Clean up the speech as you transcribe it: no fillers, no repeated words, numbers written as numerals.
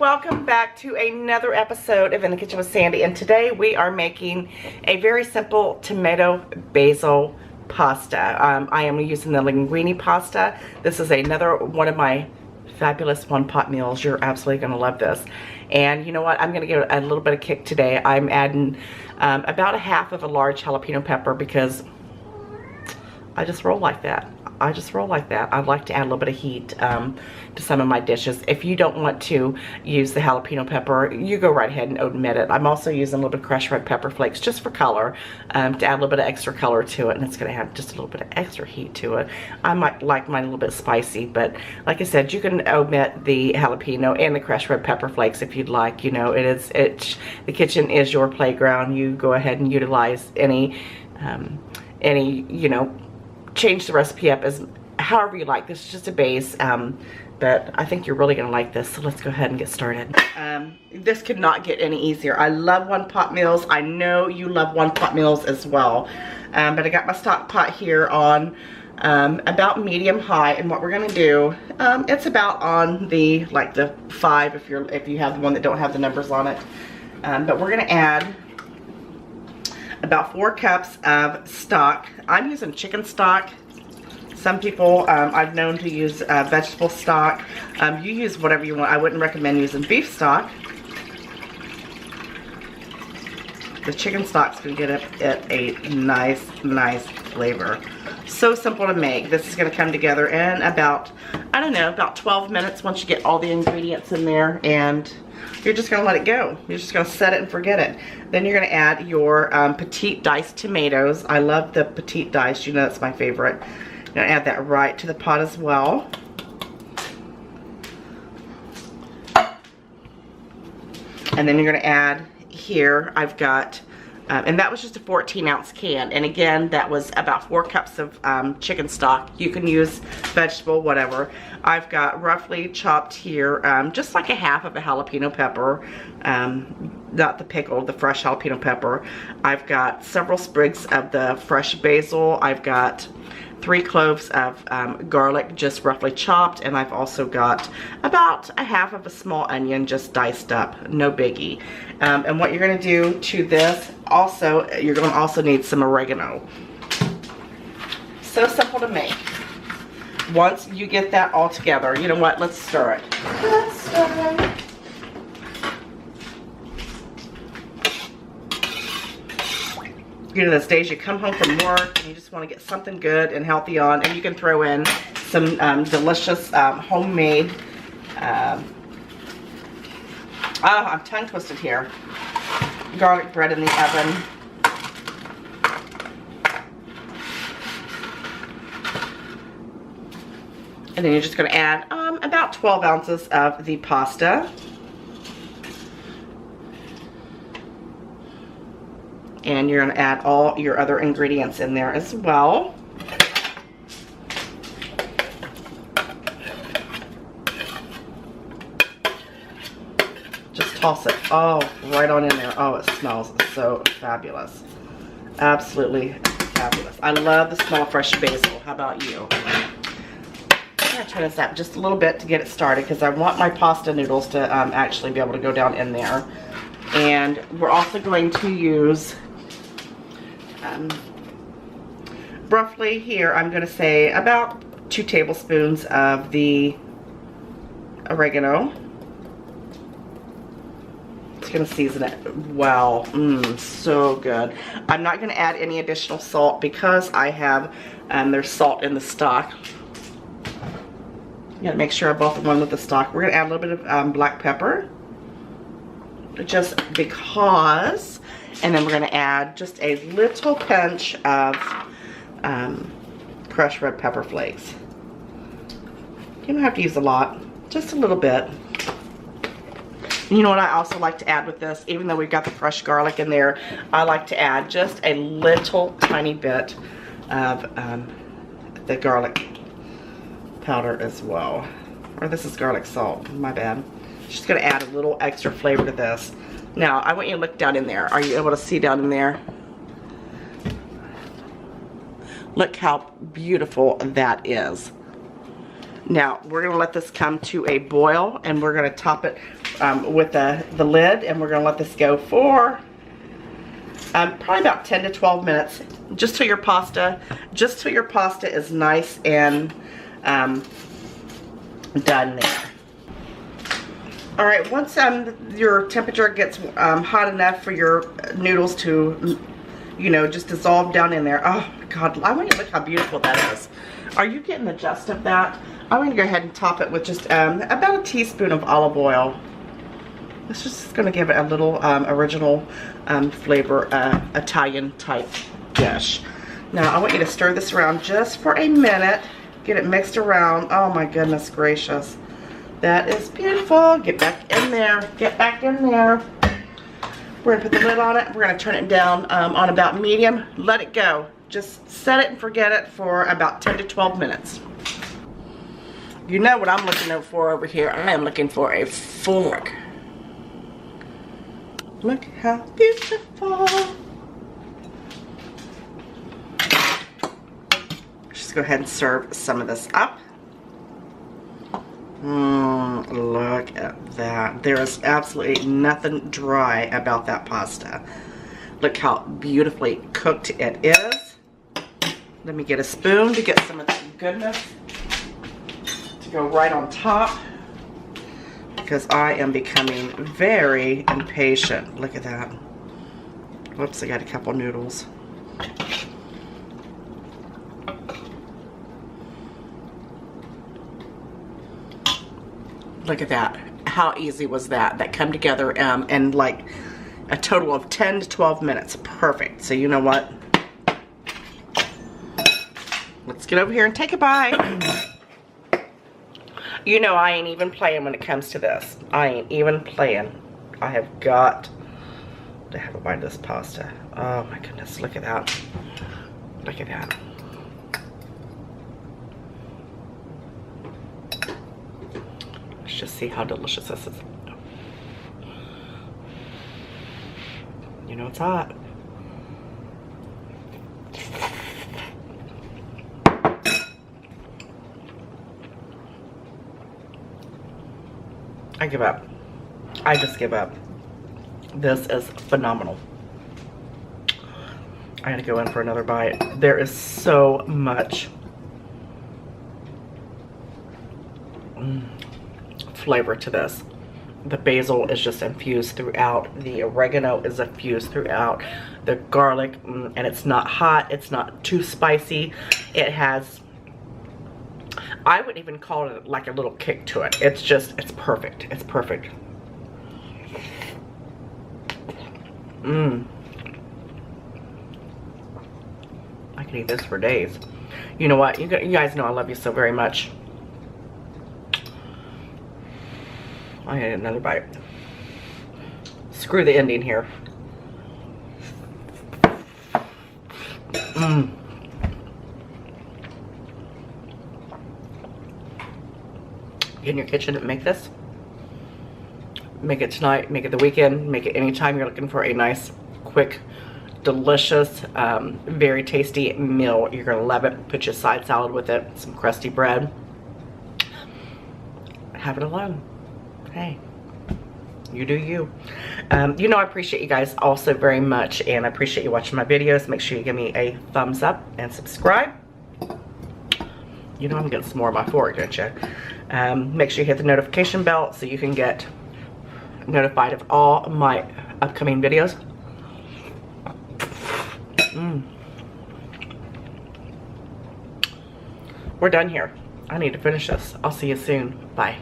welcome back to another episode of In the Kitchen with Sandy, and today we are making a very simple tomato basil pasta. I am using the linguine pasta. This is another one of my fabulous one-pot meals. You're absolutely going to love this. And you know what? I'm going to give it a little bit of kick today. I'm adding about a half of a large jalapeno pepper because I just roll like that. I like to add a little bit of heat to some of my dishes. If you don't want to use the jalapeno pepper, you go right ahead and omit it. I'm also using a little bit of crushed red pepper flakes just for color, to add a little bit of extra color to it, and it's going to have just a little bit of extra heat to it. I might like mine a little bit spicy, but like I said, you can omit the jalapeno and the crushed red pepper flakes if you'd like. You know, the kitchen is your playground. You go ahead and utilize any you know, change the recipe up as however you like. This is just a base, but I think you're really gonna like this, so let's go ahead and get started. This could not get any easier. I love one-pot meals. I know you love one-pot meals as well, but I got my stock pot here on about medium high, and what we're gonna do, it's about on the the 5 if you have the one that don't have the numbers on it, but we're gonna add about 4 cups of stock. I'm using chicken stock. Some people I've known to use vegetable stock. You use whatever you want. I wouldn't recommend using beef stock. The chicken stock's gonna get it a nice flavor. So simple to make. This is gonna come together in about, I don't know, about 12 minutes once you get all the ingredients in there, and you're just gonna let it go. You're just gonna set it and forget it. Then you're gonna add your petite diced tomatoes. I love the petite diced, you know that's my favorite. I'm gonna add that right to the pot as well. And then you're gonna add here, I've got, and that was just a 14-ounce can. And again, that was about 4 cups of chicken stock. You can use vegetable, whatever. I've got roughly chopped here, just like a half of a jalapeno pepper, not the pickled, the fresh jalapeno pepper. I've got several sprigs of the fresh basil. I've got 3 cloves of garlic, just roughly chopped, and I've also got about a half of a small onion, just diced up, no biggie. And what you're gonna do to this, also, you're gonna also need some oregano. So simple to make. Once you get that all together, you know what, let's stir it. Let's stir it. You know, those days you come home from work and you just want to get something good and healthy on, and you can throw in some delicious homemade, I'm tongue twisted here, garlic bread in the oven. And then you're just going to add about 12 ounces of the pasta. And you're going to add all your other ingredients in there as well. Just toss it all right on in there. Oh, it smells so fabulous. Absolutely fabulous. I love the smell of fresh basil. How about you? I'm going to turn this up just a little bit to get it started because I want my pasta noodles to actually be able to go down in there. And we're also going to use roughly here, I'm going to say about 2 tablespoons of the oregano. It's going to season it well. So good. I'm not going to add any additional salt because I have, there's salt in the stock. You got to make sure I both of them with the stock. We're going to add a little bit of black pepper, just because. And then we're going to add just a little pinch of crushed red pepper flakes. You don't have to use a lot, just a little bit. And you know what I also like to add with this, even though we've got the fresh garlic in there, I like to add just a little tiny bit of the garlic powder as well. Or this is garlic salt, my bad. Just going to add a little extra flavor to this. Now, I want you to look down in there. Are you able to see down in there? Look how beautiful that is. Now, we're going to let this come to a boil, and we're going to top it with the lid, and we're gonna let this go for probably about 10 to 12 minutes, just till your pasta is nice and done there. All right, once your temperature gets hot enough for your noodles to, you know, just dissolve down in there. Oh my God, I want you to look how beautiful that is. Are you getting the gist of that? I'm going to go ahead and top it with just about a teaspoon of olive oil. This is just going to give it a little original flavor, Italian type dish. Now I want you to stir this around just for a minute. Get it mixed around. Oh my goodness gracious. That is beautiful. Get back in there. Get back in there. We're going to put the lid on it. We're going to turn it down on about medium. Let it go. Just set it and forget it for about 10 to 12 minutes. You know what I'm looking for over here. I am looking for a fork. Look how beautiful. Just go ahead and serve some of this up. Look at that. There is absolutely nothing dry about that pasta. Look how beautifully cooked it is. Let me get a spoon to get some of that goodness to go right on top, because I am becoming very impatient. Look at that. Whoops, I got a couple noodles. Look at that. How easy was that? That come together in like a total of 10 to 12 minutes. Perfect. So you know what? Let's get over here and take a bite. You know I ain't even playing when it comes to this. I ain't even playing. I have got to have a bite of this pasta. Oh my goodness. Look at that. Look at that. Let's just see how delicious this is. You know it's hot. I give up. I just give up. This is phenomenal. I gotta go in for another bite. There is so much flavor to this. The basil is just infused throughout. The oregano is infused throughout. The garlic, and it's not hot. It's not too spicy. It has, I wouldn't even call it like a little kick to it. It's just, it's perfect. It's perfect. I can eat this for days. You know what? You guys know I love you so very much. I had another bite. Screw the ending here. Get in your kitchen and make this. Make it tonight, make it the weekend, make it anytime you're looking for a nice, quick, delicious, very tasty meal. You're gonna love it. Put your side salad with it, some crusty bread. Have it alone. Hey, you do you. You know I appreciate you guys also very much, and I appreciate you watching my videos. Make sure you give me a thumbs up and subscribe. You know I'm getting some more of my fork, don't you? Make sure you hit the notification bell so you can get notified of all my upcoming videos. We're done here. I need to finish this. I'll see you soon. Bye.